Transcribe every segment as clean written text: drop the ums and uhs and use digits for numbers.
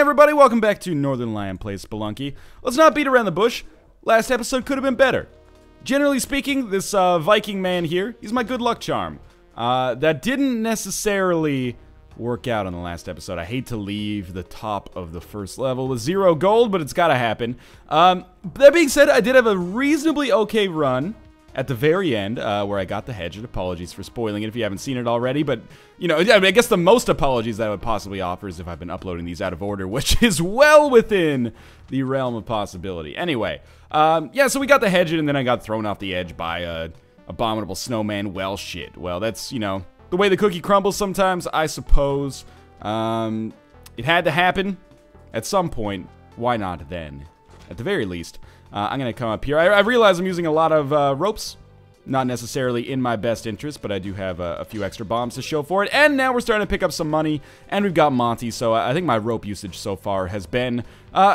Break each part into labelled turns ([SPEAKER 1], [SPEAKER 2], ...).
[SPEAKER 1] everybody, welcome back to Northernlion plays Spelunky. Let's not beat around the bush. Last episode could have been better. Generally speaking, this Viking man here, he's my good luck charm. That didn't necessarily work out on the last episode. I hate to leave the top of the first level with 0 gold, but it's gotta happen. That being said, I did have a reasonably okay run at the very end, where I got the hedge, and apologies for spoiling it if you haven't seen it already, but, you know, I guess the most apologies that I would possibly offer is if I've been uploading these out of order, which is well within the realm of possibility. Anyway, yeah, so we got the hedge, and then I got thrown off the edge by a abominable snowman. Well, shit. Well, that's, you know, the way the cookie crumbles sometimes, I suppose. It had to happen at some point. Why not then? At the very least. I'm going to come up here. I realize I'm using a lot of ropes. Not necessarily in my best interest, but I do have a few extra bombs to show for it. And now we're starting to pick up some money, and we've got Monty, so I think my rope usage so far has been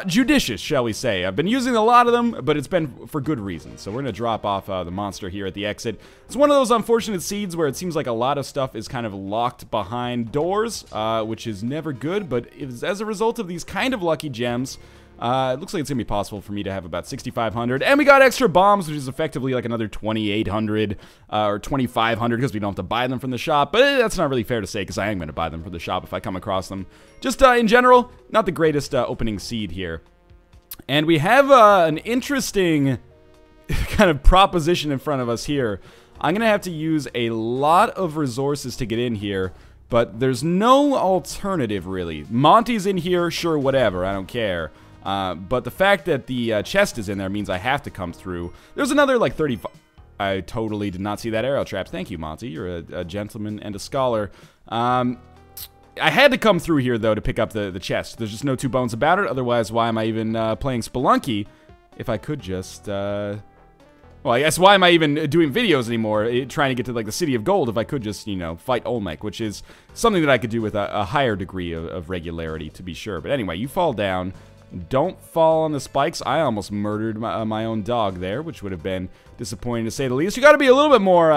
[SPEAKER 1] judicious, shall we say. I've been using a lot of them, but it's been for good reason. So we're going to drop off the monster here at the exit. It's one of those unfortunate seeds where it seems like a lot of stuff is kind of locked behind doors, which is never good, but as a result of these kind of lucky gems, it looks like it's going to be possible for me to have about 6,500. And we got extra bombs, which is effectively like another 2,800 or 2,500 because we don't have to buy them from the shop. But that's not really fair to say because I am going to buy them from the shop if I come across them. Just in general, not the greatest opening seed here. And we have an interesting kind of proposition in front of us here. I'm going to have to use a lot of resources to get in here. But there's no alternative, really. Monty's in here, sure, whatever, I don't care. But the fact that the chest is in there means I have to come through. There's another, like, 35... I totally did not see that arrow traps. Thank you, Monty. You're a gentleman and a scholar. I had to come through here, though, to pick up the chest. There's just no two bones about it. Otherwise, why am I even playing Spelunky if I could just... Well, I guess why am I even doing videos anymore, trying to get to, like, the City of Gold if I could just, you know, fight Olmec, which is something that I could do with a higher degree of regularity, to be sure. But anyway, you fall down. Don't fall on the spikes. I almost murdered my own dog there, which would have been disappointing to say the least. You got to be a little bit more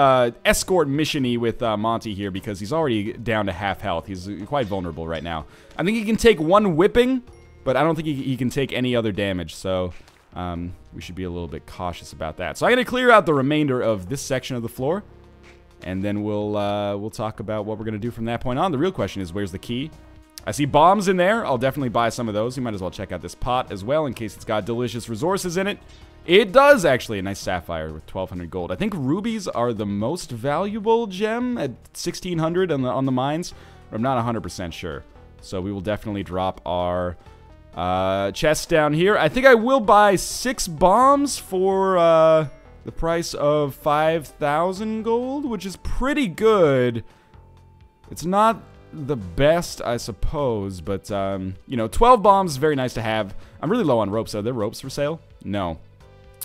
[SPEAKER 1] escort mission-y with Monty here because he's already down to half health. He's quite vulnerable right now. I think he can take one whipping, but I don't think he can take any other damage, so we should be a little bit cautious about that. So I'm going to clear out the remainder of this section of the floor, and then we'll talk about what we're going to do from that point on. The real question is, where's the key? I see bombs in there. I'll definitely buy some of those. You might as well check out this pot as well in case it's got delicious resources in it. It does, actually. A nice sapphire with 1,200 gold. I think rubies are the most valuable gem at 1,600 on the mines. But I'm not 100% sure. So we will definitely drop our chest down here. I think I will buy 6 bombs for the price of 5,000 gold, which is pretty good. It's not the best, I suppose, but, you know, 12 bombs is very nice to have. I'm really low on ropes. Are there ropes for sale? No.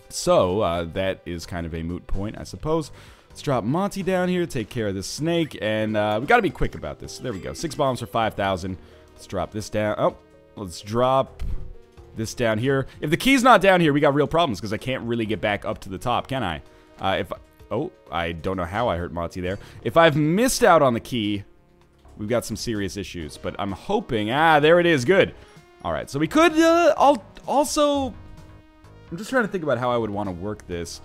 [SPEAKER 1] So, that is kind of a moot point, I suppose. Let's drop Monty down here, take care of this snake, and we gotta be quick about this. There we go. 6 bombs for 5,000. Let's drop this down. Oh, let's drop this down here. If the key's not down here, we got real problems, because I can't really get back up to the top, can I? Oh, I don't know how I hurt Monty there. If I've missed out on the key, we've got some serious issues, but I'm hoping... Ah, there it is. Good. All right, so we could also... I'm just trying to think about how I would want to work this.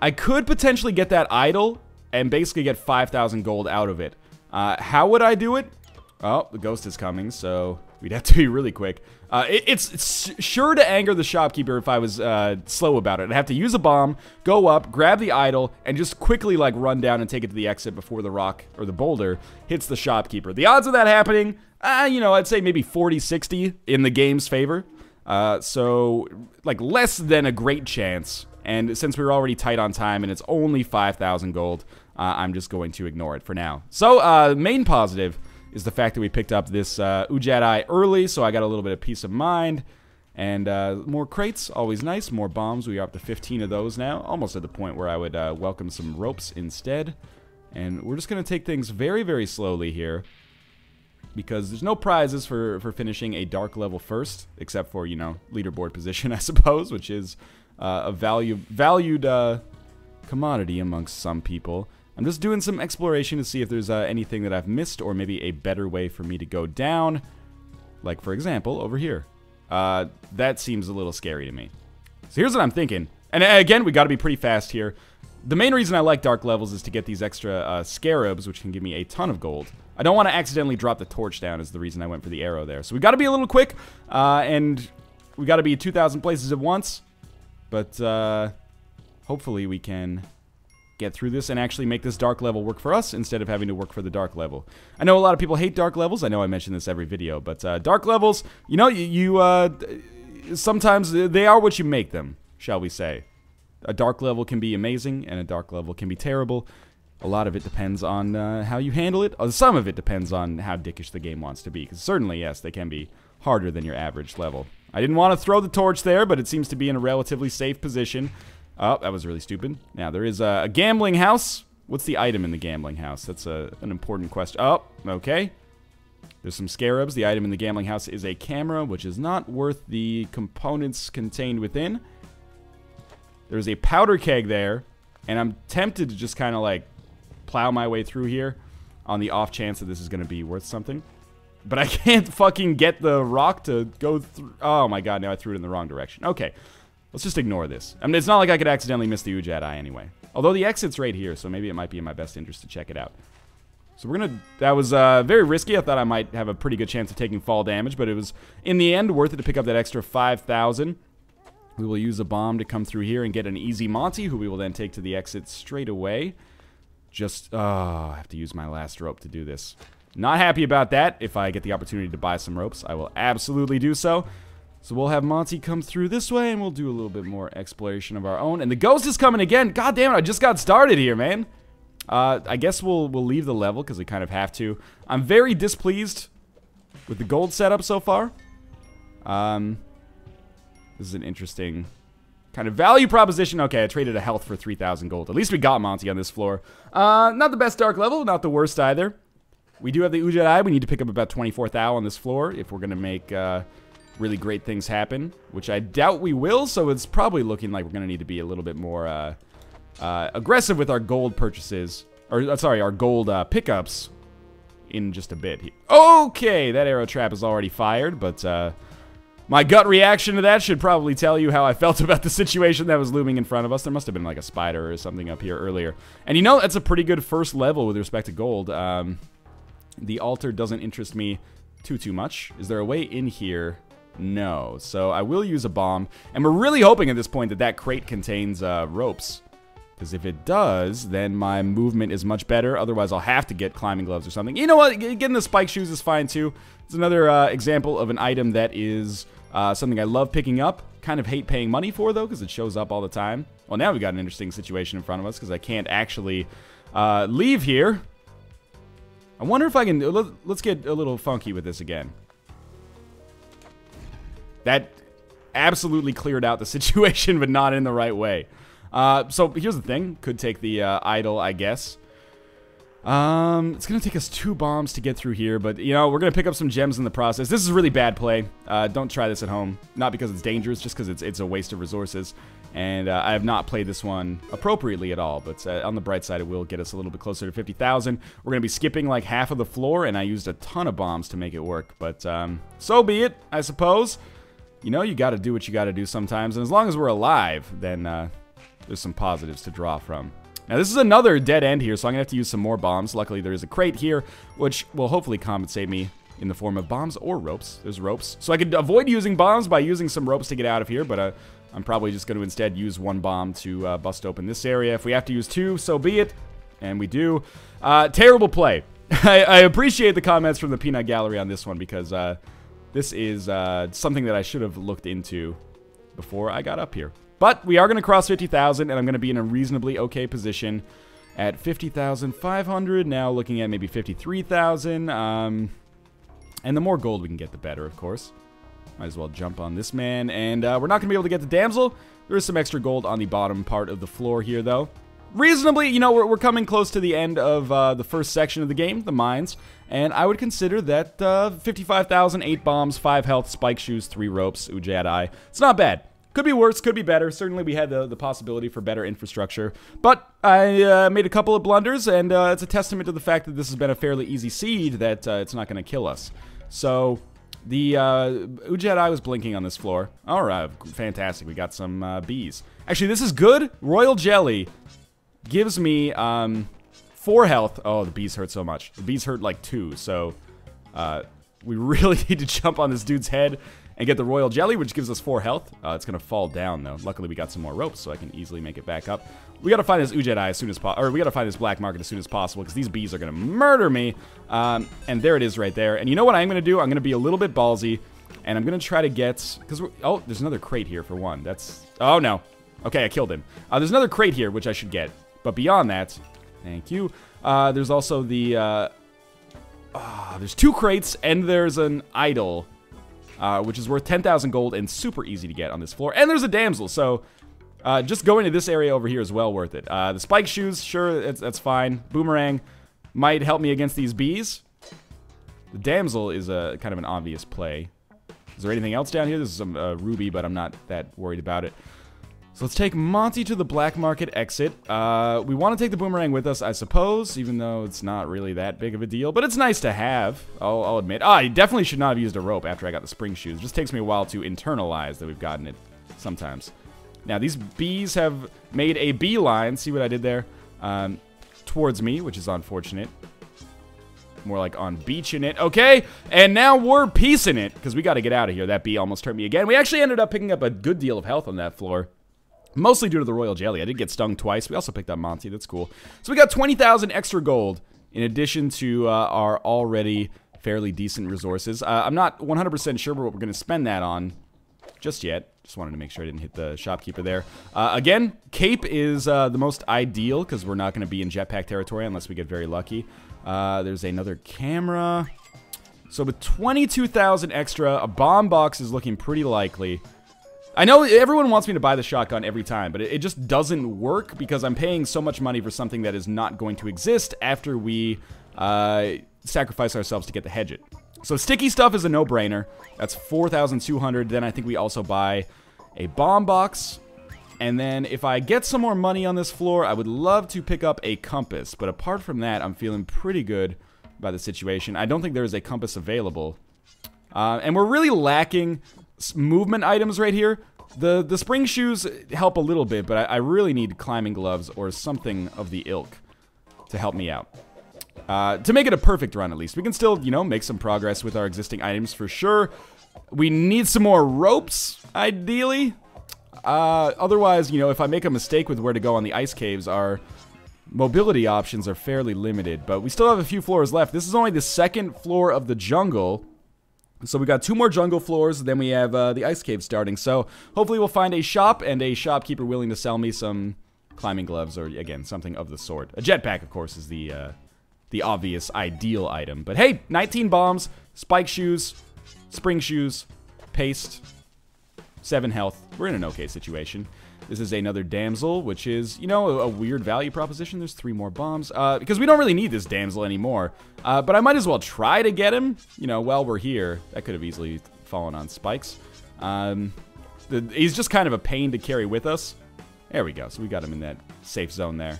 [SPEAKER 1] I could potentially get that idol and basically get 5,000 gold out of it. How would I do it? Oh, the ghost is coming, so we'd have to be really quick. It's sure to anger the shopkeeper if I was slow about it. I'd have to use a bomb, go up, grab the idol, and just quickly, like, run down and take it to the exit before the rock or the boulder hits the shopkeeper. The odds of that happening, you know, I'd say maybe 40-60 in the game's favor. So, like, less than a great chance. And since we were already tight on time and it's only 5,000 gold, I'm just going to ignore it for now. So, main positive is the fact that we picked up this Ujat early, so I got a little bit of peace of mind. And more crates, always nice. More bombs, we are up to 15 of those now. Almost at the point where I would welcome some ropes instead. And we're just going to take things very, very slowly here. Because there's no prizes for finishing a dark level first, except for, you know, leaderboard position, I suppose, which is a valued commodity amongst some people. I'm just doing some exploration to see if there's anything that I've missed or maybe a better way for me to go down. Like, for example, over here. That seems a little scary to me. So here's what I'm thinking. And again, we got to be pretty fast here. The main reason I like dark levels is to get these extra scarabs, which can give me a ton of gold. I don't want to accidentally drop the torch down is the reason I went for the arrow there. So we got to be a little quick, and we got to be 2,000 places at once. But hopefully we can get through this and actually make this dark level work for us instead of having to work for the dark level. I know a lot of people hate dark levels. I know I mention this every video, but dark levels, you know, sometimes they are what you make them, shall we say. A dark level can be amazing, and a dark level can be terrible. A lot of it depends on how you handle it. Some of it depends on how dickish the game wants to be, because certainly, yes, they can be harder than your average level. I didn't want to throw the torch there, but it seems to be in a relatively safe position. Oh, that was really stupid. Now, there is a gambling house. What's the item in the gambling house? That's an important question. Oh, okay. There's some scarabs. The item in the gambling house is a camera, which is not worth the components contained within. There's a powder keg there, and I'm tempted to just kind of, like, plow my way through here on the off chance that this is going to be worth something. But I can't fucking get the rock to go through. Oh, my God. Now I threw it in the wrong direction. Okay. Let's just ignore this. I mean, it's not like I could accidentally miss the Ujad Eye anyway. Although the exit's right here, so maybe it might be in my best interest to check it out. So we're gonna... That was very risky. I thought I might have a pretty good chance of taking fall damage, but it was, in the end, worth it to pick up that extra 5,000. We will use a bomb to come through here and get an easy Monty, who we will then take to the exit straight away. Just... I have to use my last rope to do this. Not happy about that. If I get the opportunity to buy some ropes, I will absolutely do so. So we'll have Monty come through this way, and we'll do a little bit more exploration of our own. And the ghost is coming again. God damn it, I just got started here, man. I guess we'll leave the level, because we kind of have to. I'm very displeased with the gold setup so far. This is an interesting kind of value proposition. Okay, I traded a health for 3,000 gold. At least we got Monty on this floor. Not the best dark level, not the worst either. We do have the Ujad Eye. We need to pick up about 24 thou on this floor if we're going to make... really great things happen, which I doubt we will, so it's probably looking like we're going to need to be a little bit more aggressive with our gold purchases, or sorry, our gold pickups in just a bit. Okay, that arrow trap is already fired, but my gut reaction to that should probably tell you how I felt about the situation that was looming in front of us. There must have been like a spider or something up here earlier. And you know, that's a pretty good first level with respect to gold. The altar doesn't interest me too much. Is there a way in here? No, so I will use a bomb, and we're really hoping at this point that that crate contains ropes, because if it does, then my movement is much better. Otherwise, I'll have to get climbing gloves or something. You know what? Getting the spike shoes is fine too. It's another example of an item that is something I love picking up. Kind of hate paying money for though, because it shows up all the time. Well, now we've got an interesting situation in front of us because I can't actually leave here. I wonder if I can. Let's get a little funky with this again. That absolutely cleared out the situation, but not in the right way. So here's the thing. Could take the idol, I guess. It's going to take us 2 bombs to get through here, but, you know, we're going to pick up some gems in the process. This is really bad play. Don't try this at home. Not because it's dangerous, just because it's a waste of resources. And I have not played this one appropriately at all, but on the bright side, it will get us a little bit closer to 50,000. We're going to be skipping like half of the floor, and I used a ton of bombs to make it work. But so be it, I suppose. You know, you got to do what you got to do sometimes, and as long as we're alive, then there's some positives to draw from. Now, this is another dead end here, so I'm going to have to use some more bombs. Luckily, there is a crate here, which will hopefully compensate me in the form of bombs or ropes. There's ropes. So I could avoid using bombs by using some ropes to get out of here, but I'm probably just going to instead use 1 bomb to bust open this area. If we have to use 2, so be it, and we do. Terrible play. I appreciate the comments from the Peanut Gallery on this one, because... this is something that I should have looked into before I got up here. But we are going to cross 50,000, and I'm going to be in a reasonably okay position at 50,500. Now looking at maybe 53,000. And the more gold we can get, the better, of course. Might as well jump on this man. And we're not going to be able to get the damsel. There is some extra gold on the bottom part of the floor here, though. Reasonably, you know, we're coming close to the end of the first section of the game, the mines, and I would consider that 55,000, 8 bombs, 5 health, spike shoes, 3 ropes, Ujad Eye. It's not bad. Could be worse, could be better. Certainly we had the possibility for better infrastructure, but I made a couple of blunders, and it's a testament to the fact that this has been a fairly easy seed that it's not going to kill us. So The Ujed Eye was blinking on this floor. All right, fantastic. We got some bees. Actually, this is good. Royal Jelly gives me 4 health. Oh, the bees hurt so much. The bees hurt like 2, so we really need to jump on this dude's head and get the Royal Jelly, which gives us 4 health. It's going to fall down, though. Luckily, we got some more ropes, so I can easily make it back up. We got to find this Ujed Eye as soon as possible, or we got to find this black market as soon as possible, because these bees are going to murder me. And there it is right there. And you know what I'm going to do? I'm going to be a little bit ballsy, and I'm going to try to get, because oh, there's another crate here for one. That's, oh, no. Okay, I killed him. There's another crate here, which I should get. But beyond that, thank you. There's also the, there's 2 crates, and there's an idol, which is worth 10,000 gold and super easy to get on this floor. And there's a damsel, so just going to this area over here is well worth it. The spike shoes, sure, that's fine. Boomerang might help me against these bees. The damsel is a kind of an obvious play. Is there anything else down here? This is some ruby, but I'm not that worried about it. So let's take Monty to the black market exit. We want to take the boomerang with us, I suppose, even though it's not really that big of a deal. But it's nice to have, I'll admit. I definitely should not have used a rope after I got the spring shoes. It just takes me a while to internalize that we've gotten it sometimes. Now, these bees have made a beeline, see what I did there, towards me, which is unfortunate. More like on beaching it. Okay, and now we're piecing it, because we got to get out of here. That bee almost hurt me again. We actually ended up picking up a good deal of health on that floor. Mostly due to the Royal Jelly. I did get stung twice. We also picked up Monty. That's cool. So we got 20,000 extra gold in addition to our already fairly decent resources. I'm not 100% sure what we're going to spend that on just yet. Just wanted to make sure I didn't hit the shopkeeper there. Again, cape is the most ideal because we're not going to be in jetpack territory unless we get very lucky. There's another camera. So with 22,000 extra, a bomb box is looking pretty likely. I know everyone wants me to buy the shotgun every time, but it just doesn't work because I'm paying so much money for something that is not going to exist after we sacrifice ourselves to get the hedge it. So sticky stuff is a no-brainer. That's 4,200. Then I think we also buy a bomb box. And then if I get some more money on this floor, I would love to pick up a compass. But apart from that, I'm feeling pretty good about the situation. I don't think there is a compass available. And we're really lacking movement items right here. The spring shoes help a little bit, but I really need climbing gloves or something of the ilk to help me out. To make it a perfect run, at least. We can still, you know, make some progress with our existing items for sure. We need some more ropes, ideally. Otherwise, you know, if I make a mistake with where to go on the ice caves, our mobility options are fairly limited. But we still have a few floors left. This is only the second floor of the jungle. So we got 2 more jungle floors, then we have the ice cave starting. So hopefully we'll find a shop and a shopkeeper willing to sell me some climbing gloves or, again, something of the sort. A jetpack, of course, is the obvious ideal item. But hey, 19 bombs, spike shoes, spring shoes, paste, 7 health. We're in an okay situation. This is another damsel, which is, you know, a weird value proposition. There's 3 more bombs. Because we don't really need this damsel anymore. But I might as well try to get him, you know, while we're here. That could have easily fallen on spikes. He's just kind of a pain to carry with us. There we go. So we got him in that safe zone there.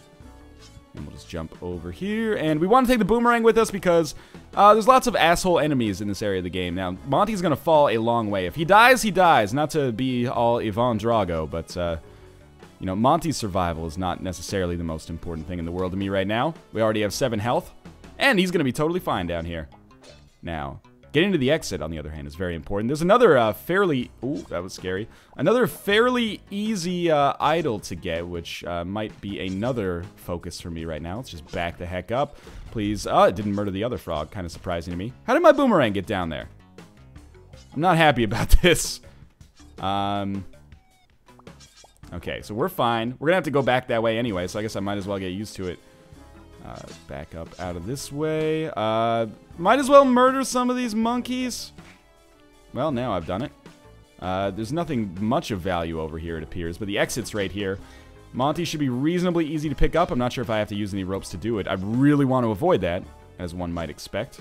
[SPEAKER 1] And we'll just jump over here. And we want to take the boomerang with us because there's lots of asshole enemies in this area of the game. Now, Monty's going to fall a long way. If he dies, he dies. Not to be all Ivan Drago, but... you know, Monty's survival is not necessarily the most important thing in the world to me right now. We already have 7 health, and he's going to be totally fine down here. Now, getting to the exit, on the other hand, is very important. There's another fairly... Ooh, that was scary. Another fairly easy idol to get, which might be another focus for me right now. Let's just back the heck up. Please. Oh, it didn't murder the other frog. Kind of surprising to me. How did my boomerang get down there? I'm not happy about this. Okay, so we're fine. We're gonna have to go back that way anyway, so I guess I might as well get used to it. Back up out of this way. Might as well murder some of these monkeys. Well, now I've done it. There's nothing much of value over here, it appears, but the exit's right here. Monty should be reasonably easy to pick up. I'm not sure if I have to use any ropes to do it. I really want to avoid that, as one might expect.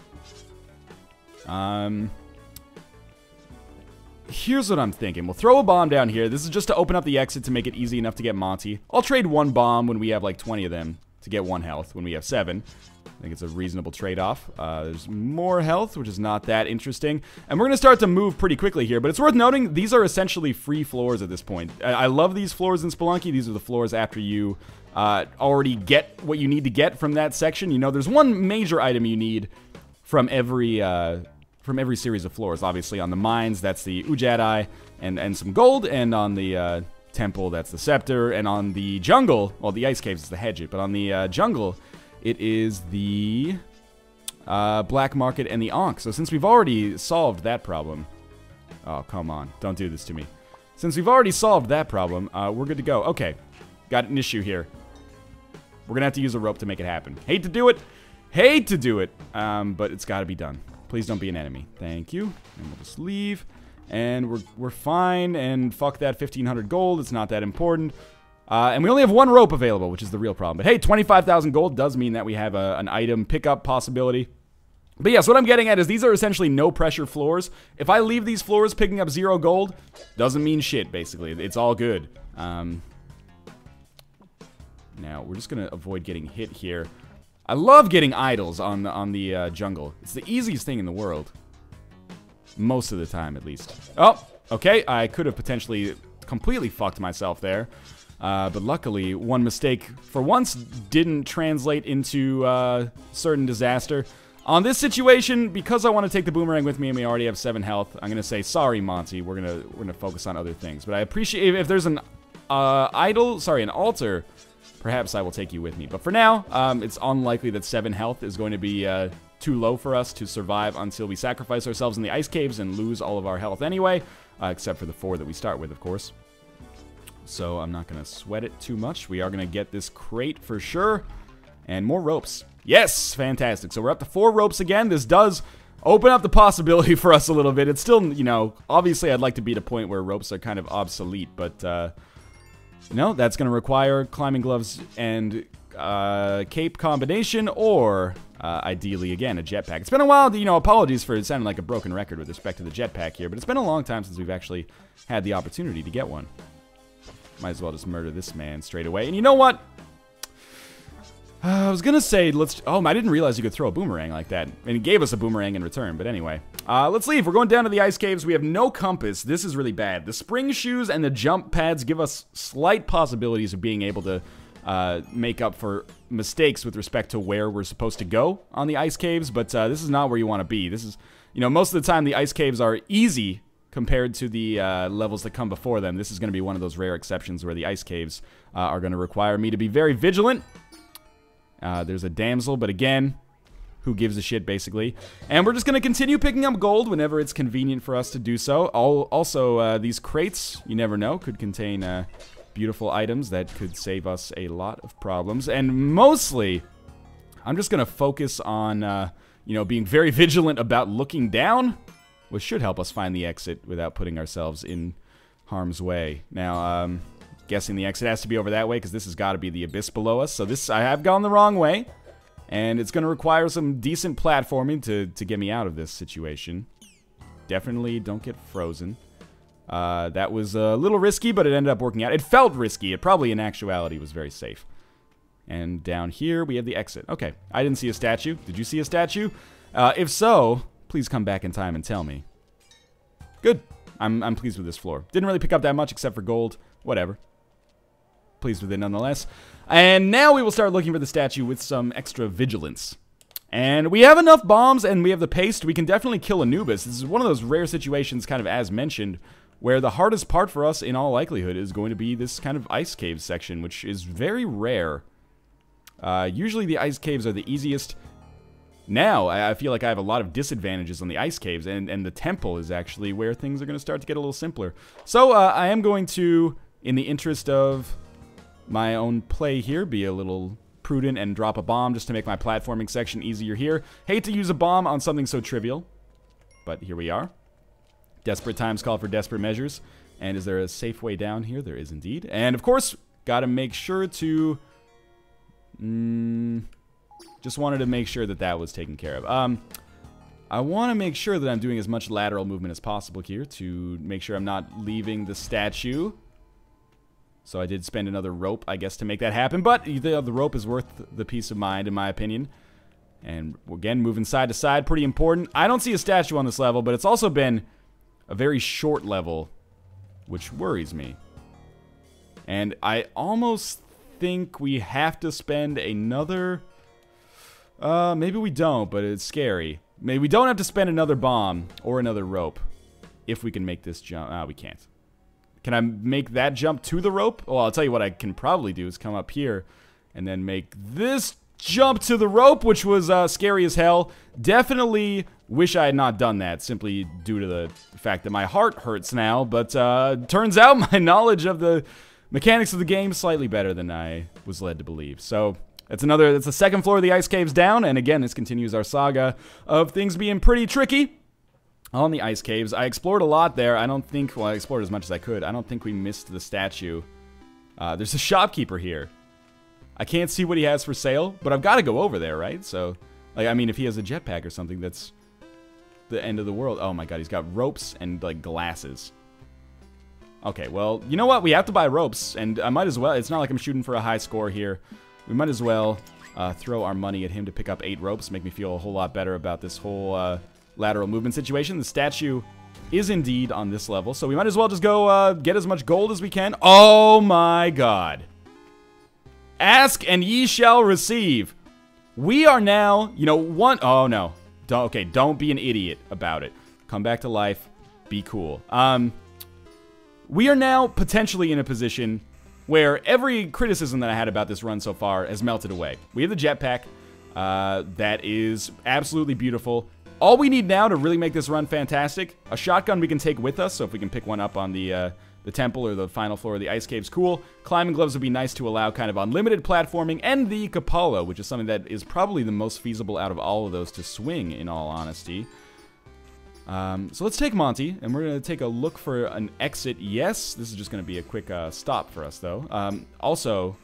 [SPEAKER 1] Here's what I'm thinking. We'll throw a bomb down here. This is just to open up the exit to make it easy enough to get Monty. I'll trade 1 bomb when we have like 20 of them to get 1 health when we have 7. I think it's a reasonable trade-off. There's more health, which is not that interesting. And we're going to start to move pretty quickly here. But it's worth noting, these are essentially free floors at this point. I love these floors in Spelunky. These are the floors after you already get what you need to get from that section. You know, there's one major item you need from every series of floors. Obviously, on the mines, that's the Ujadai and some gold. And on the temple, that's the scepter. And on the jungle, well, the ice caves is the hedget. But on the jungle, it is the black market and the Ankh. So since we've already solved that problem... Oh, come on. Don't do this to me. Since we've already solved that problem, we're good to go. Okay. Got an issue here. We're going to have to use a rope to make it happen. Hate to do it. Hate to do it. But it's got to be done. Please don't be an enemy. Thank you. And we'll just leave. And we're fine. And fuck that 1,500 gold. It's not that important. And we only have one rope available, which is the real problem. But hey, 25,000 gold does mean that we have an item pickup possibility. But yes, what I'm getting at is these are essentially no-pressure floors. If I leave these floors picking up 0 gold, doesn't mean shit, basically. It's all good. Now, we're just going to avoid getting hit here. I love getting idols on the jungle. It's the easiest thing in the world. Most of the time, at least. Oh, okay. I could have potentially completely fucked myself there. But luckily, one mistake for once didn't translate into certain disaster. On this situation, because I want to take the boomerang with me and we already have 7 health, I'm gonna say sorry, Monty. We're gonna focus on other things. But I appreciate if there's an an altar. Perhaps I will take you with me. But for now, it's unlikely that 7 health is going to be too low for us to survive until we sacrifice ourselves in the ice caves and lose all of our health anyway, except for the 4 that we start with, of course. So I'm not going to sweat it too much. We are going to get this crate for sure. And more ropes. Yes! Fantastic. So we're up to 4 ropes again. This does open up the possibility for us a little bit. It's still, you know, obviously I'd like to be at a point where ropes are kind of obsolete. But, no, that's going to require climbing gloves and cape combination or, ideally, again, a jetpack. It's been a while, you know, apologies for sounding like a broken record with respect to the jetpack here. But it's been a long time since we've actually had the opportunity to get one. Might as well just murder this man straight away. And you know what? I was gonna say, oh, I didn't realize you could throw a boomerang like that. And he gave us a boomerang in return, but anyway. Let's leave. We're going down to the ice caves. We have no compass. This is really bad. The spring shoes and the jump pads give us slight possibilities of being able to make up for mistakes with respect to where we're supposed to go on the ice caves, but this is not where you want to be. This is, you know, most of the time the ice caves are easy compared to the levels that come before them. This is going to be one of those rare exceptions where the ice caves are going to require me to be very vigilant. There's a damsel, but again, who gives a shit, basically. And we're just going to continue picking up gold whenever it's convenient for us to do so. Also, these crates, you never know, could contain beautiful items that could save us a lot of problems. And mostly, I'm just going to focus on, you know, being very vigilant about looking down, which should help us find the exit without putting ourselves in harm's way. Now, guessing the exit has to be over that way, because this has got to be the abyss below us. So this, I have gone the wrong way, and it's going to require some decent platforming to get me out of this situation. Definitely don't get frozen. That was a little risky, but it ended up working out. It felt risky. It probably, in actuality, was very safe. And down here, we have the exit. Okay, I didn't see a statue. Did you see a statue? If so, please come back in time and tell me. Good. I'm pleased with this floor. Didn't really pick up that much except for gold. Whatever. Pleased with it nonetheless. And now we will start looking for the statue with some extra vigilance. And we have enough bombs and we have the paste. We can definitely kill Anubis. This is one of those rare situations, kind of as mentioned, where the hardest part for us, in all likelihood, is going to be this kind of ice cave section, which is very rare. Usually the ice caves are the easiest. Now, I feel like I have a lot of disadvantages on the ice caves, and the temple is actually where things are going to start to get a little simpler. So, I am going to, in the interest of my own play here, be a little prudent and drop a bomb just to make my platforming section easier here. Hate to use a bomb on something so trivial, but here we are. Desperate times call for desperate measures. And is there a safe way down here? There is indeed. And, of course, gotta make sure to... just wanted to make sure that that was taken care of. I want to make sure that I'm doing as much lateral movement as possible here to make sure I'm not leaving the statue. So I did spend another rope, I guess, to make that happen. But the rope is worth the peace of mind, in my opinion. And again, moving side to side, pretty important. I don't see a statue on this level, but it's also been a very short level, which worries me. And I almost think we have to spend another... maybe we don't, but it's scary. Maybe we don't have to spend another bomb or another rope if we can make this jump. Ah, we can't. Can I make that jump to the rope? Well, I'll tell you what I can probably do is come up here and then make this jump to the rope, which was scary as hell. Definitely wish I had not done that, simply due to the fact that my heart hurts now. But turns out my knowledge of the mechanics of the game is slightly better than I was led to believe. So that's the second floor of the ice caves down. And again, this continues our saga of things being pretty tricky on the ice caves. I explored a lot there. I don't think, well, I explored as much as I could. I don't think we missed the statue. There's a shopkeeper here. I can't see what he has for sale, but I've got to go over there, right? So, like, I mean, if he has a jetpack or something, that's the end of the world. Oh my god, he's got ropes and, like, glasses. Okay, well, you know what? We have to buy ropes, and I might as well. It's not like I'm shooting for a high score here. We might as well throw our money at him to pick up 8 ropes, make me feel a whole lot better about this whole lateral movement situation. The statue is indeed on this level, so we might as well just go get as much gold as we can. Oh my god. Ask and ye shall receive. We are now, you know, oh no. Don't be an idiot about it. Come back to life. Be cool. We are now potentially in a position where every criticism that I had about this run so far has melted away. We have the jetpack. That is absolutely beautiful. All we need now to really make this run fantastic, a shotgun we can take with us, so if we can pick one up on the temple or the final floor of the ice caves, cool. Climbing gloves would be nice to allow kind of unlimited platforming, and the Kapala, which is something that is probably the most feasible out of all of those to swing, in all honesty. So let's take Monty, and we're going to take a look for an exit. Yes, this is just going to be a quick stop for us, though. Also,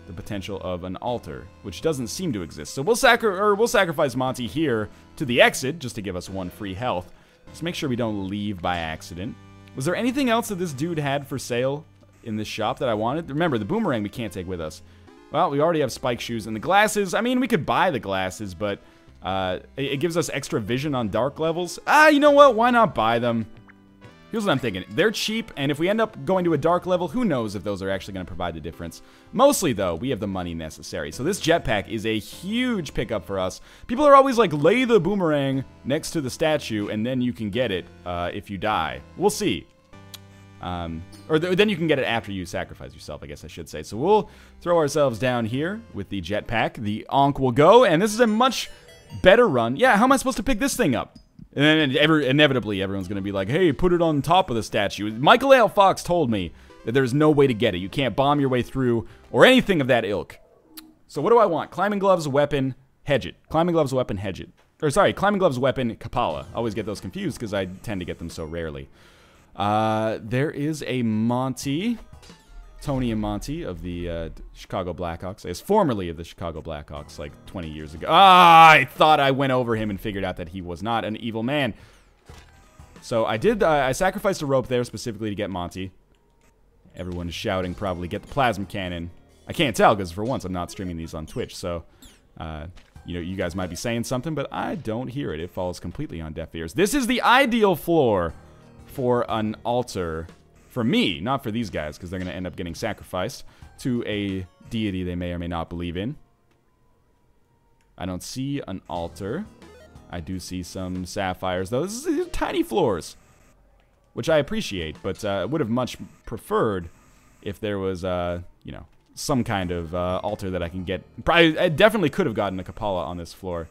[SPEAKER 1] the potential of an altar, which doesn't seem to exist. So we'll sacrifice Monty here to the exit, just to give us 1 free health. Just make sure we don't leave by accident. Was there anything else that this dude had for sale in this shop that I wanted? Remember, the boomerang we can't take with us. Well, we already have spike shoes, and the glasses, I mean, we could buy the glasses, but it gives us extra vision on dark levels. You know what? Why not buy them? Here's what I'm thinking. They're cheap, and if we end up going to a dark level, who knows if those are actually going to provide the difference. Mostly, though, we have the money necessary. So this jetpack is a huge pickup for us. People are always like, lay the boomerang next to the statue, and then you can get it if you die. We'll see. Then you can get it after you sacrifice yourself, I guess I should say. So we'll throw ourselves down here with the jetpack. The Ankh will go, and this is a much better run. Yeah, how am I supposed to pick this thing up? And then inevitably, everyone's going to be like, hey, put it on top of the statue. Michael A. Fox told me that there's no way to get it. You can't bomb your way through or anything of that ilk. So what do I want? Climbing gloves, weapon, hedge it. Climbing gloves, weapon, hedge it. Or sorry, climbing gloves, weapon, Kapala. I always get those confused because I tend to get them so rarely. There is a Monty, Tony and Monty of the Chicago Blackhawks, as formerly of the Chicago Blackhawks, like 20 years ago. I thought I went over him and figured out that he was not an evil man. So I sacrificed a rope there specifically to get Monty. Everyone is shouting probably, get the plasma cannon. I can't tell because for once I'm not streaming these on Twitch, so you know, you guys might be saying something, but I don't hear it. It falls completely on deaf ears. This is the ideal floor for an altar. For me, not for these guys, because they're going to end up getting sacrificed to a deity they may or may not believe in. I don't see an altar. I do see some sapphires, though. These are tiny floors, which I appreciate, but would have much preferred if there was, you know, some kind of altar that I can get. I definitely could have gotten a Kapala on this floor.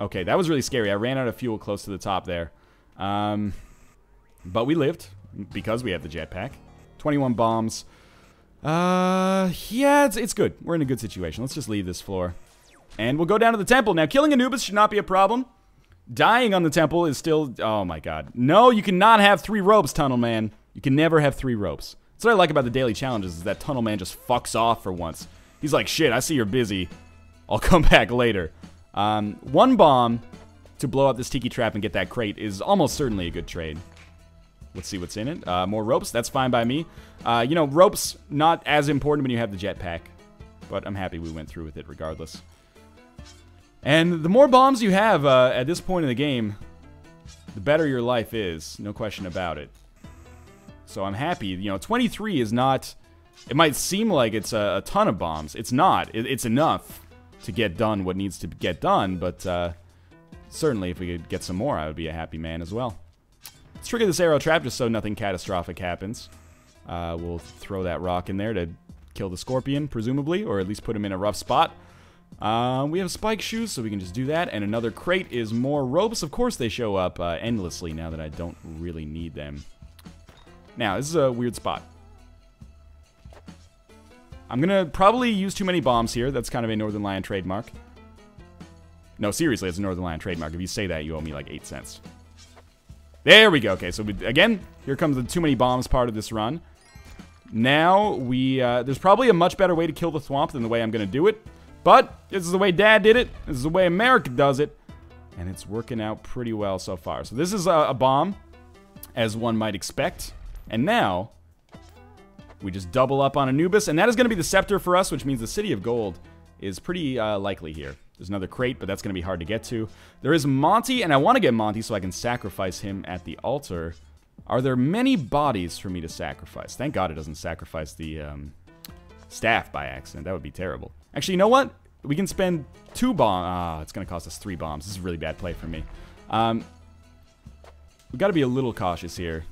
[SPEAKER 1] Okay, that was really scary. I ran out of fuel close to the top there. But we lived. Because we have the jetpack. 21 bombs. Yeah, it's good. We're in a good situation. Let's just leave this floor. And we'll go down to the temple. Now, killing Anubis should not be a problem. Dying on the temple is still... Oh, my God. No, you cannot have 3 ropes, Tunnel Man. You can never have 3 ropes. That's what I like about the daily challenges, is that Tunnel Man just fucks off for once. He's like, shit, I see you're busy. I'll come back later. 1 bomb to blow up this tiki trap and get that crate is almost certainly a good trade. Let's see what's in it. More ropes. That's fine by me. You know, ropes, not as important when you have the jetpack. But I'm happy we went through with it regardless. And the more bombs you have at this point in the game, the better your life is. No question about it. So I'm happy. You know, 23 is not... It might seem like it's a ton of bombs. It's not. It's enough to get done what needs to get done, but certainly if we could get some more, I would be a happy man as well. Let's trigger this arrow trap just so nothing catastrophic happens. We'll throw that rock in there to kill the scorpion, presumably, or at least put him in a rough spot. We have spike shoes, so we can just do that. And another crate is more ropes. Of course they show up endlessly now that I don't really need them. Now, this is a weird spot. I'm gonna probably use too many bombs here. That's kind of a Northernlion trademark. No, seriously, it's a Northernlion trademark. If you say that, you owe me like 8 cents. There we go. Okay, so again, here comes the too many bombs part of this run. Now, there's probably a much better way to kill the thwomp than the way I'm gonna do it. But this is the way Dad did it. This is the way America does it. And it's working out pretty well so far. So this is a bomb, as one might expect. And now... we just double up on Anubis, and that is going to be the scepter for us, which means the City of Gold is pretty likely here. There's another crate, but that's going to be hard to get to. There is Monty, and I want to get Monty so I can sacrifice him at the altar. Are there many bodies for me to sacrifice? Thank God it doesn't sacrifice the staff by accident. That would be terrible. Actually, you know what? We can spend 2 bombs. Ah, it's going to cost us 3 bombs. This is a really bad play for me. We've got to be a little cautious here.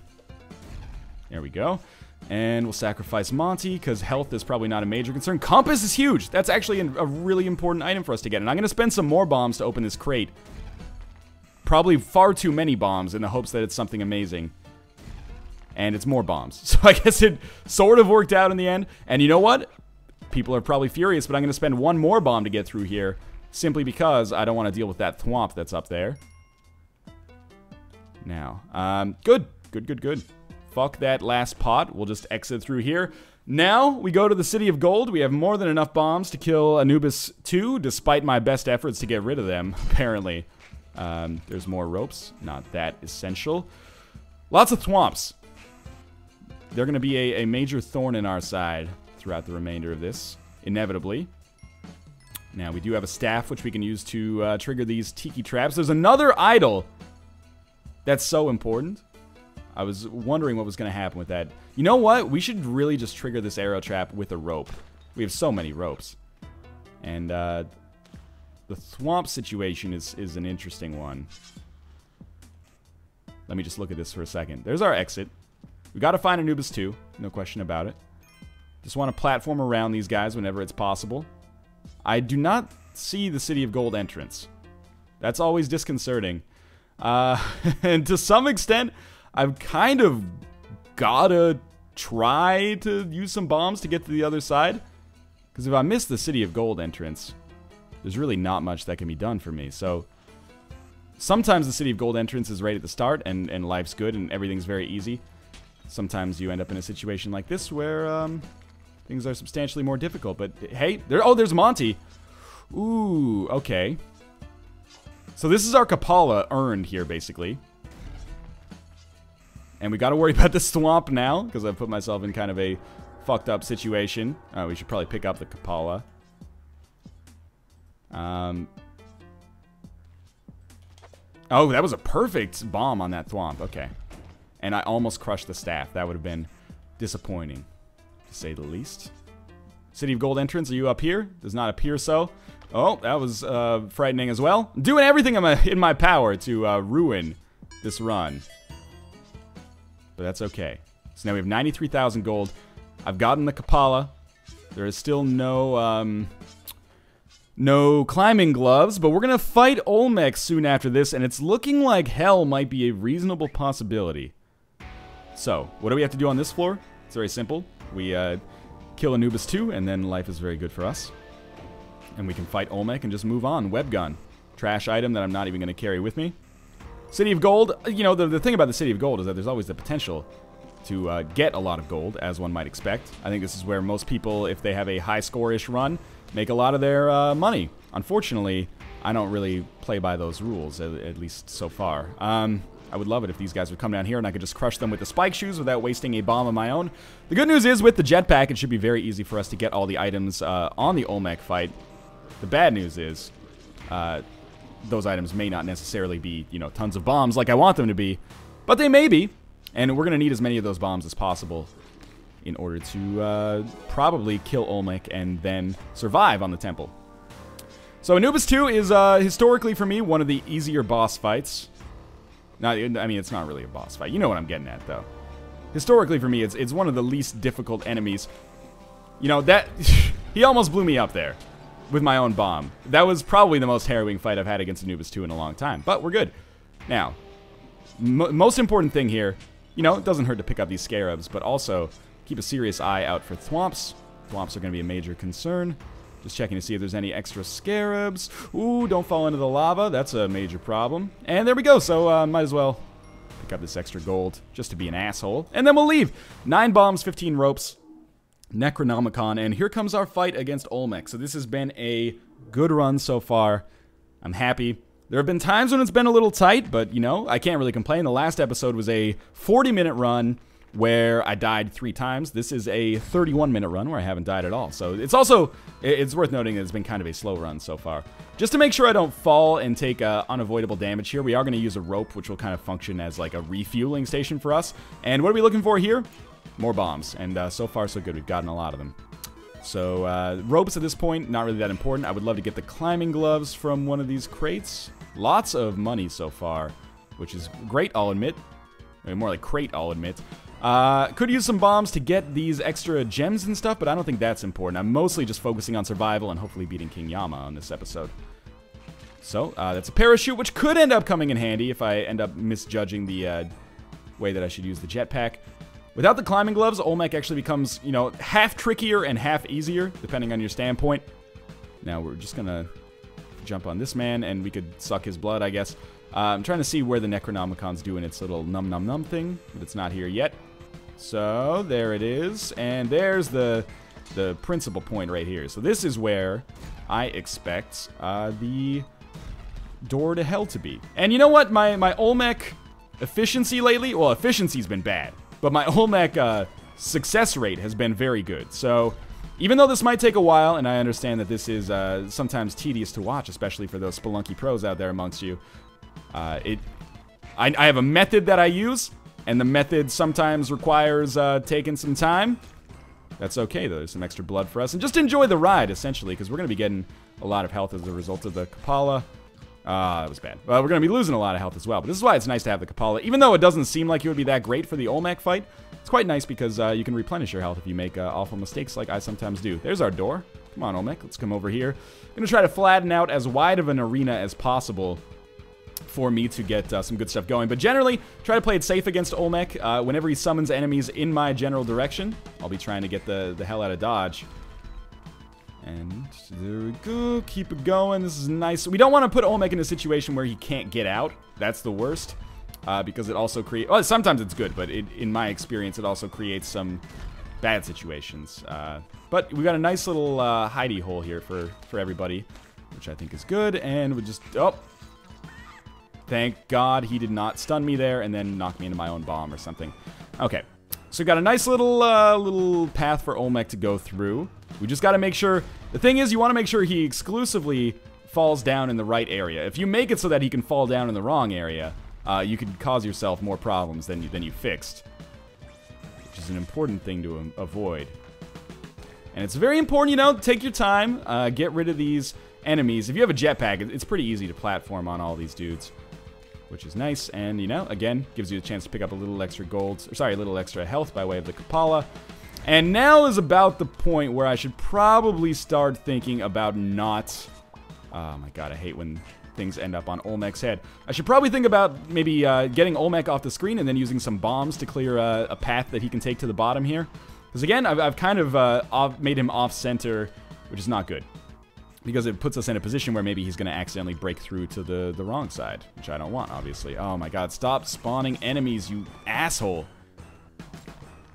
[SPEAKER 1] There we go. And we'll sacrifice Monty, because health is probably not a major concern. Compass is huge. That's actually a really important item for us to get. And I'm going to spend some more bombs to open this crate. Probably far too many bombs in the hopes that it's something amazing. And it's more bombs. So I guess it sort of worked out in the end. And you know what? People are probably furious, but I'm going to spend 1 more bomb to get through here. Simply because I don't want to deal with that thwomp that's up there. Now, good. Good. Fuck that last pot. We'll just exit through here. Now, we go to the City of Gold. We have more than enough bombs to kill Anubis 2, despite my best efforts to get rid of them, apparently. There's more ropes. Not that essential. Lots of thwomps. They're going to be a major thorn in our side throughout the remainder of this, inevitably. Now, we do have a staff, which we can use to trigger these tiki traps. There's another idol that's so important. I was wondering what was going to happen with that. You know what? We should really just trigger this arrow trap with a rope. We have so many ropes. And the thwomp situation is an interesting one. Let me just look at this for a second. There's our exit. We got to find Anubis 2. No question about it. Just want to platform around these guys whenever it's possible. I do not see the City of Gold entrance. That's always disconcerting. And to some extent... I've kind of gotta try to use some bombs to get to the other side. Because if I miss the City of Gold entrance, there's really not much that can be done for me. So, sometimes the City of Gold entrance is right at the start, and life's good, and everything's very easy. Sometimes you end up in a situation like this where things are substantially more difficult. But, hey, there's Monty. Ooh, okay. So this is our Kapala earned here, basically. And we gotta worry about the thwomp now, because I've put myself in kind of a fucked up situation. We should probably pick up the Kapala. Oh, that was a perfect bomb on that thwomp. Okay. And I almost crushed the staff. That would have been disappointing, to say the least. City of Gold entrance, are you up here? Does not appear so. Oh, that was frightening as well. I'm doing everything in my power to ruin this run. But that's okay. So now we have 93,000 gold. I've gotten the Kapala. There is still no climbing gloves, but we're going to fight Olmec soon after this, and it's looking like hell might be a reasonable possibility. So, what do we have to do on this floor? It's very simple. We kill Anubis 2, and then life is very good for us. And we can fight Olmec and just move on. Web gun. Trash item that I'm not even going to carry with me. City of Gold, you know, the thing about the City of Gold is that there's always the potential to get a lot of gold, as one might expect. I think this is where most people, if they have a high score-ish run, make a lot of their money. Unfortunately, I don't really play by those rules, at least so far. I would love it if these guys would come down here and I could just crush them with the spike shoes without wasting a bomb of my own. The good news is, with the jetpack, it should be very easy for us to get all the items on the Olmec fight. The bad news is, those items may not necessarily be, you know, tons of bombs like I want them to be, but they may be, and we're going to need as many of those bombs as possible in order to probably kill Olmec and then survive on the temple. So Anubis 2 is historically for me one of the easier boss fights. Now, I mean, it's not really a boss fight. You know what I'm getting at, though. Historically for me, it's one of the least difficult enemies. You know, that he almost blew me up there with my own bomb. That was probably the most harrowing fight I've had against Anubis 2 in a long time, but we're good. Now, most important thing here, you know, it doesn't hurt to pick up these scarabs, but also keep a serious eye out for thwomps. Thwomps are going to be a major concern. Just checking to see if there's any extra scarabs. Ooh, don't fall into the lava. That's a major problem. And there we go. So might as well pick up this extra gold just to be an asshole. And then we'll leave. 9 bombs, 15 ropes, Necronomicon. And here comes our fight against Olmec. So this has been a good run so far. I'm happy. There have been times when it's been a little tight, but, you know, I can't really complain. The last episode was a 40-minute run where I died 3 times. This is a 31-minute run where I haven't died at all. So it's also, it's worth noting that it's been kind of a slow run so far. Just to make sure I don't fall and take unavoidable damage here, we are going to use a rope, which will kind of function as like a refueling station for us. And what are we looking for here? More bombs. And so far, so good. We've gotten a lot of them. So ropes at this point, not really that important. I would love to get the climbing gloves from one of these crates. Lots of money so far, which is great, I'll admit. More like crate, I'll admit. Could use some bombs to get these extra gems and stuff, but I don't think that's important. I'm mostly just focusing on survival and hopefully beating King Yama on this episode. So, that's a parachute, which could end up coming in handy if I end up misjudging the way that I should use the jetpack. Without the climbing gloves, Olmec actually becomes, you know, half trickier and half easier, depending on your standpoint. Now, we're just gonna jump on this man, and we could suck his blood, I guess. I'm trying to see where the Necronomicon's doing its little num-num-num thing, but it's not here yet. So, there it is, and there's the principal point right here. So this is where I expect the door to hell to be. And you know what? My Olmec efficiency lately, well, efficiency's been bad, but my Olmec success rate has been very good. So even though this might take a while, and I understand that this is sometimes tedious to watch, especially for those Spelunky pros out there amongst you, I have a method that I use, and the method sometimes requires taking some time. That's okay, though. There's some extra blood for us. And just enjoy the ride, essentially, because we're going to be getting a lot of health as a result of the Kapala. That was bad. Well, we're going to be losing a lot of health as well. But this is why it's nice to have the Kapala. Even though it doesn't seem like it would be that great for the Olmec fight, it's quite nice because you can replenish your health if you make awful mistakes like I sometimes do. There's our door. Come on, Olmec. Let's come over here. I'm going to try to flatten out as wide of an arena as possible for me to get some good stuff going. But generally, try to play it safe against Olmec. Whenever he summons enemies in my general direction, I'll be trying to get the hell out of dodge. And there we go. Keep it going. This is nice. We don't want to put Olmec in a situation where he can't get out. That's the worst. Because it also creates... Well, sometimes it's good, but in my experience, it also creates some bad situations. But we got a nice little hidey hole here for everybody, which I think is good. And we just... Oh! Thank God he did not stun me there and then knock me into my own bomb or something. Okay, so we got a nice little path for Olmec to go through. We just got to make sure... The thing is, you want to make sure he exclusively falls down in the right area. If you make it so that he can fall down in the wrong area, you could cause yourself more problems than you fixed. Which is an important thing to avoid. And it's very important, you know, take your time, get rid of these enemies. If you have a jetpack, it's pretty easy to platform on all these dudes, which is nice. And, you know, again, gives you a chance to pick up a little extra gold, or sorry, a little extra health by way of the Kapala. And now is about the point where I should probably start thinking about not... Oh my god, I hate when things end up on Olmec's head. I should probably think about maybe getting Olmec off the screen and then using some bombs to clear a path that he can take to the bottom here. Because again, I've kind of made him off-center, which is not good. Because it puts us in a position where maybe he's going to accidentally break through to the wrong side, which I don't want, obviously. Oh my god, stop spawning enemies, you asshole.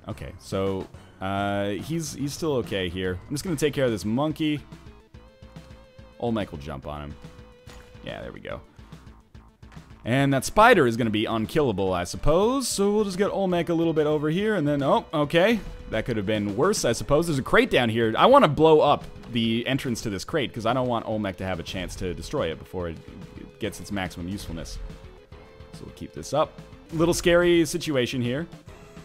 [SPEAKER 1] Okay, so he's still okay here. I'm just going to take care of this monkey. Olmec will jump on him. Yeah, there we go. And that spider is going to be unkillable, I suppose. So we'll just get Olmec a little bit over here, and then, oh, okay. That could have been worse, I suppose. There's a crate down here. I want to blow up the entrance to this crate, because I don't want Olmec to have a chance to destroy it before it gets its maximum usefulness. So we'll keep this up. Little scary situation here.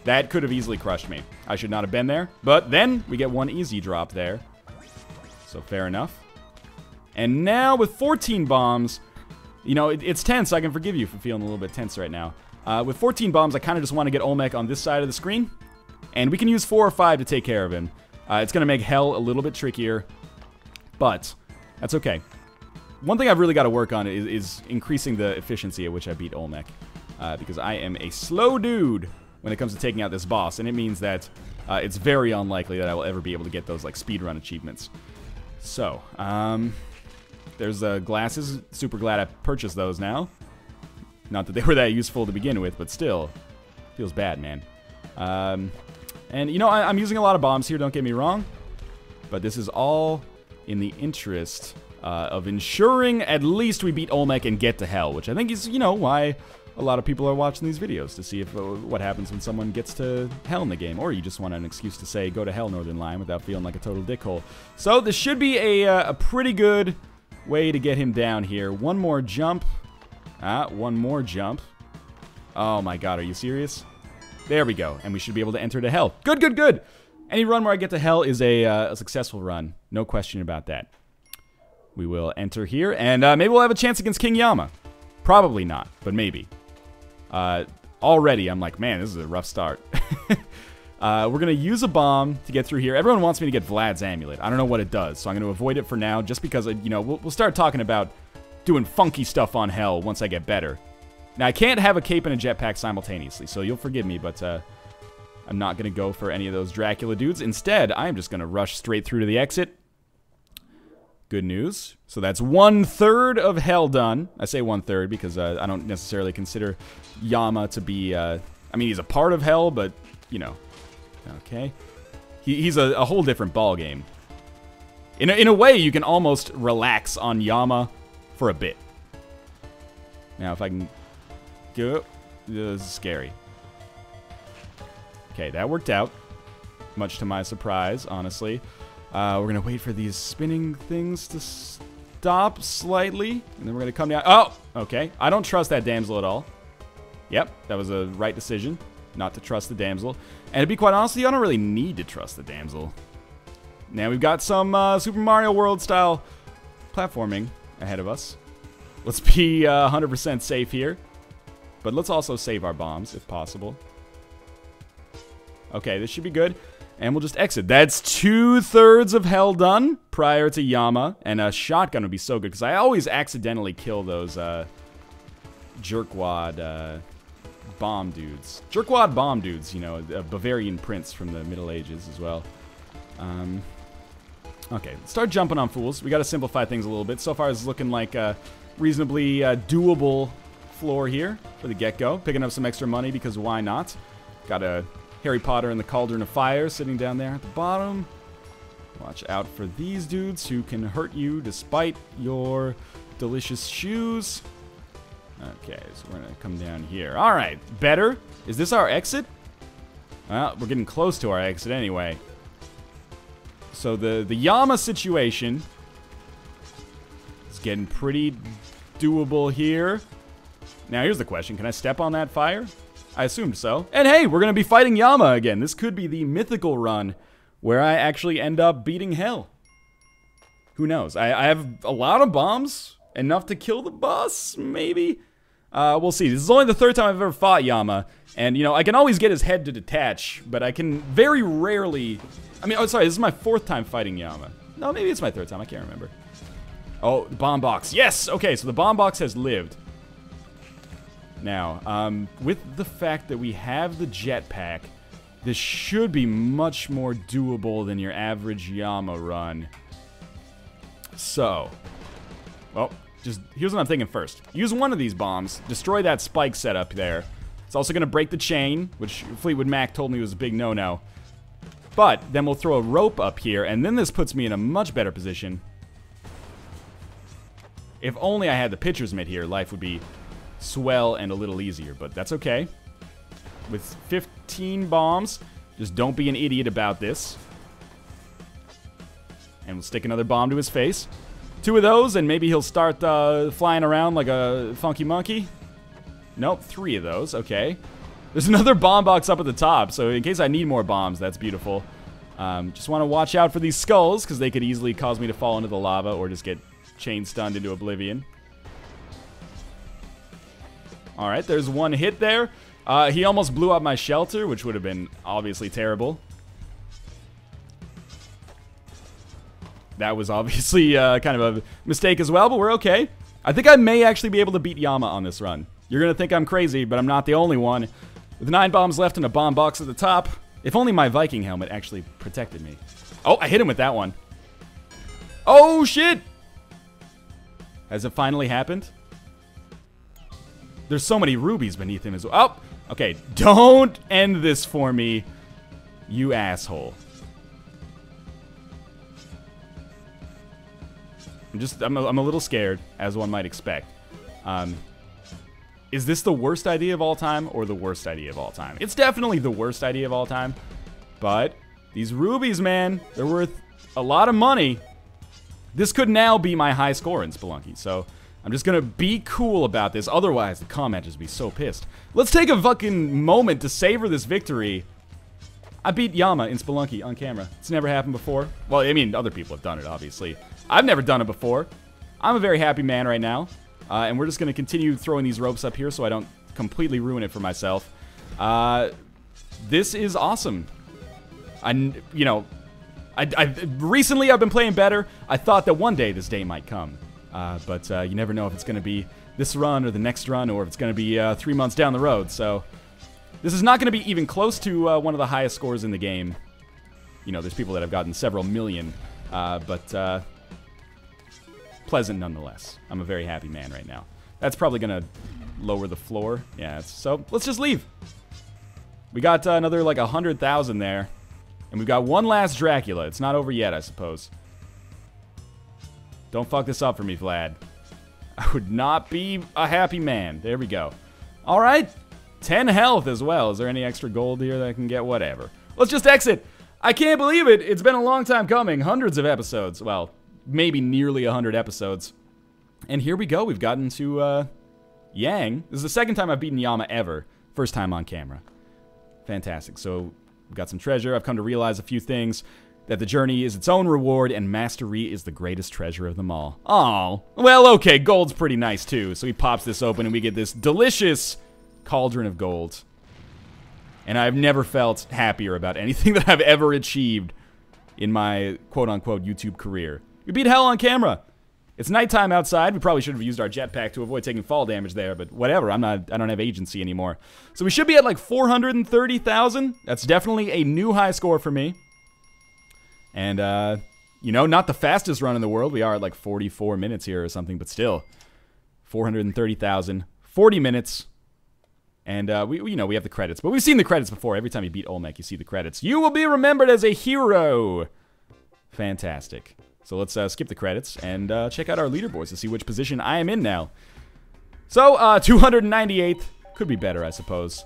[SPEAKER 1] That could have easily crushed me. I should not have been there. But then we get one easy drop there. So fair enough. And now with 14 bombs, you know, it's tense. I can forgive you for feeling a little bit tense right now. With 14 bombs, I kind of just want to get Olmec on this side of the screen. And we can use 4 or 5 to take care of him. It's going to make hell a little bit trickier. But that's okay. One thing I've really got to work on is increasing the efficiency at which I beat Olmec. Because I am a slow dude when it comes to taking out this boss. And it means that it's very unlikely that I will ever be able to get those like speedrun achievements. So, there's glasses. Super glad I purchased those now. Not that they were that useful to begin with, but still. Feels bad, man. And, you know, I'm using a lot of bombs here, don't get me wrong. But this is all in the interest of ensuring at least we beat Olmec and get to hell, which I think is, you know, why a lot of people are watching these videos, to see if what happens when someone gets to hell in the game, or you just want an excuse to say, go to hell, Northernlion, without feeling like a total dickhole. So this should be a pretty good way to get him down here. One more jump. One more jump. Oh my god, are you serious? There we go, and we should be able to enter to hell. Good, good, good! Any run where I get to hell is a successful run. No question about that. We will enter here, and maybe we'll have a chance against King Yama. Probably not, but maybe. Already, I'm like, man, this is a rough start. We're going to use a bomb to get through here. Everyone wants me to get Vlad's amulet. I don't know what it does, so I'm going to avoid it for now, just because, you know, we'll start talking about doing funky stuff on hell once I get better. Now, I can't have a cape and a jetpack simultaneously, so you'll forgive me, but I'm not going to go for any of those Dracula dudes. Instead, I'm just going to rush straight through to the exit. Good news. So that's 1/3 of hell done. I say 1/3 because I don't necessarily consider Yama to be... I mean, he's a part of hell, but, you know. Okay. He's a whole different ballgame. In a way, you can almost relax on Yama for a bit. Now, if I can... go... This is scary. Okay, that worked out. Much to my surprise, honestly. We're going to wait for these spinning things to stop slightly. And then we're going to come down. Oh, okay. I don't trust that damsel at all. Yep, that was a right decision. Not to trust the damsel. And to be quite honest with you, I don't really need to trust the damsel. Now we've got some Super Mario World style platforming ahead of us. Let's be 100% safe here. But let's also save our bombs if possible. Okay, this should be good. And we'll just exit. That's 2/3 of hell done prior to Yama. And a shotgun would be so good, because I always accidentally kill those jerkwad bomb dudes. Jerkwad bomb dudes, you know, a Bavarian prince from the Middle Ages as well. Okay, let's start jumping on fools. We got to simplify things a little bit. So far, it's looking like a reasonably doable floor here for the get-go. Picking up some extra money, because why not? Got a Harry Potter and the Cauldron of Fire sitting down there at the bottom. Watch out for these dudes who can hurt you despite your delicious shoes. Okay, so we're going to come down here. All right, better. Is this our exit? Well, we're getting close to our exit anyway. So the Yama situation is getting pretty doable here. Now, here's the question. Can I step on that fire? I assumed so. And hey, we're going to be fighting Yama again. This could be the mythical run where I actually end up beating hell. Who knows? I have a lot of bombs. Enough to kill the boss, maybe? We'll see. This is only the 3rd time I've ever fought Yama. And, you know, I can always get his head to detach, but I can very rarely... I mean, oh, sorry, this is my 4th time fighting Yama. No, maybe it's my 3rd time. I can't remember. Oh, the bomb box. Yes! Okay, so the bomb box has lived. Now, with the fact that we have the jetpack, this should be much more doable than your average Yama run. So, well, just here's what I'm thinking first. Use one of these bombs, destroy that spike setup there. It's also going to break the chain, which Fleetwood Mac told me was a big no-no. But then we'll throw a rope up here, and then this puts me in a much better position. If only I had the pitcher's mitt here, life would be swell and a little easier, but that's okay. With 15 bombs, just don't be an idiot about this. And we'll stick another bomb to his face. 2 of those, and maybe he'll start flying around like a funky monkey. Nope, 3 of those. Okay. There's another bomb box up at the top, so in case I need more bombs, that's beautiful. Just want to watch out for these skulls, because they could easily cause me to fall into the lava or just get chain stunned into oblivion. Alright, there's 1 hit there. He almost blew up my shelter, which would have been obviously terrible. That was obviously kind of a mistake as well, but we're okay. I think I may actually be able to beat Yama on this run. You're going to think I'm crazy, but I'm not the only one. With 9 bombs left and a bomb box at the top. If only my Viking helmet actually protected me. Oh, I hit him with that one. Oh, shit! Has it finally happened? There's so many rubies beneath him as well. Oh, okay. Don't end this for me, you asshole. I'm a little scared, as one might expect. Is this the worst idea of all time or the worst idea of all time? It's definitely the worst idea of all time. But these rubies, man, they're worth a lot of money. This could now be my high score in Spelunky, so I'm just gonna be cool about this. Otherwise, the commenters will be so pissed. Let's take a fucking moment to savor this victory. I beat Yama in Spelunky on camera. It's never happened before. Well, I mean, other people have done it, obviously. I've never done it before. I'm a very happy man right now. And we're just going to continue throwing these ropes up here so I don't completely ruin it for myself. This is awesome. Recently I've been playing better. I thought that one day this day might come. But you never know if it's going to be this run or the next run or if it's going to be 3 months down the road. So this is not going to be even close to one of the highest scores in the game. You know, there's people that have gotten several million. But pleasant nonetheless. I'm a very happy man right now. That's probably gonna lower the floor. Yeah, so let's just leave. We got another like 100,000 there. And we've got one last Dracula. It's not over yet, I suppose. Don't fuck this up for me, Vlad. I would not be a happy man. There we go. Alright. 10 health as well. Is there any extra gold here that I can get? Whatever. Let's just exit. I can't believe it. It's been a long time coming. Hundreds of episodes. Well, maybe nearly 100 episodes. And here we go. We've gotten to Yang. This is the second time I've beaten Yama ever. First time on camera. Fantastic. So we've got some treasure. I've come to realize a few things. That the journey is its own reward and mastery is the greatest treasure of them all. Oh, well, okay. Gold's pretty nice too. So he pops this open and we get this delicious cauldron of gold. And I've never felt happier about anything that I've ever achieved in my quote-unquote YouTube career. We beat hell on camera. It's nighttime outside. We probably should have used our jetpack to avoid taking fall damage there, but whatever. I don't have agency anymore. So we should be at like 430,000. That's definitely a new high score for me. And, you know, not the fastest run in the world. We are at like 44 minutes here or something, but still. 430,000. 40 minutes. And, you know, we have the credits. But we've seen the credits before. Every time you beat Olmec, you see the credits. You will be remembered as a hero. Fantastic. So let's skip the credits and check out our leaderboards to see which position I am in now. So, 298th. Could be better, I suppose.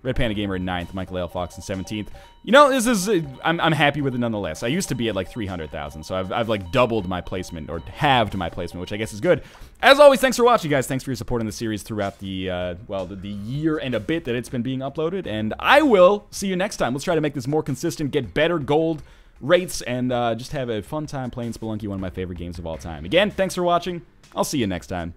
[SPEAKER 1] Red Panda Gamer in 9th. Michael L. Fox in 17th. You know, this is... I'm happy with it nonetheless. I used to be at like 300,000, so I've like doubled my placement, or halved my placement, which I guess is good. As always, thanks for watching, guys. Thanks for your support in the series throughout the, well, the year and a bit that it's been being uploaded. And I will see you next time. Let's try to make this more consistent, get better gold rates, and just have a fun time playing Spelunky, one of my favorite games of all time. Again, thanks for watching. I'll see you next time.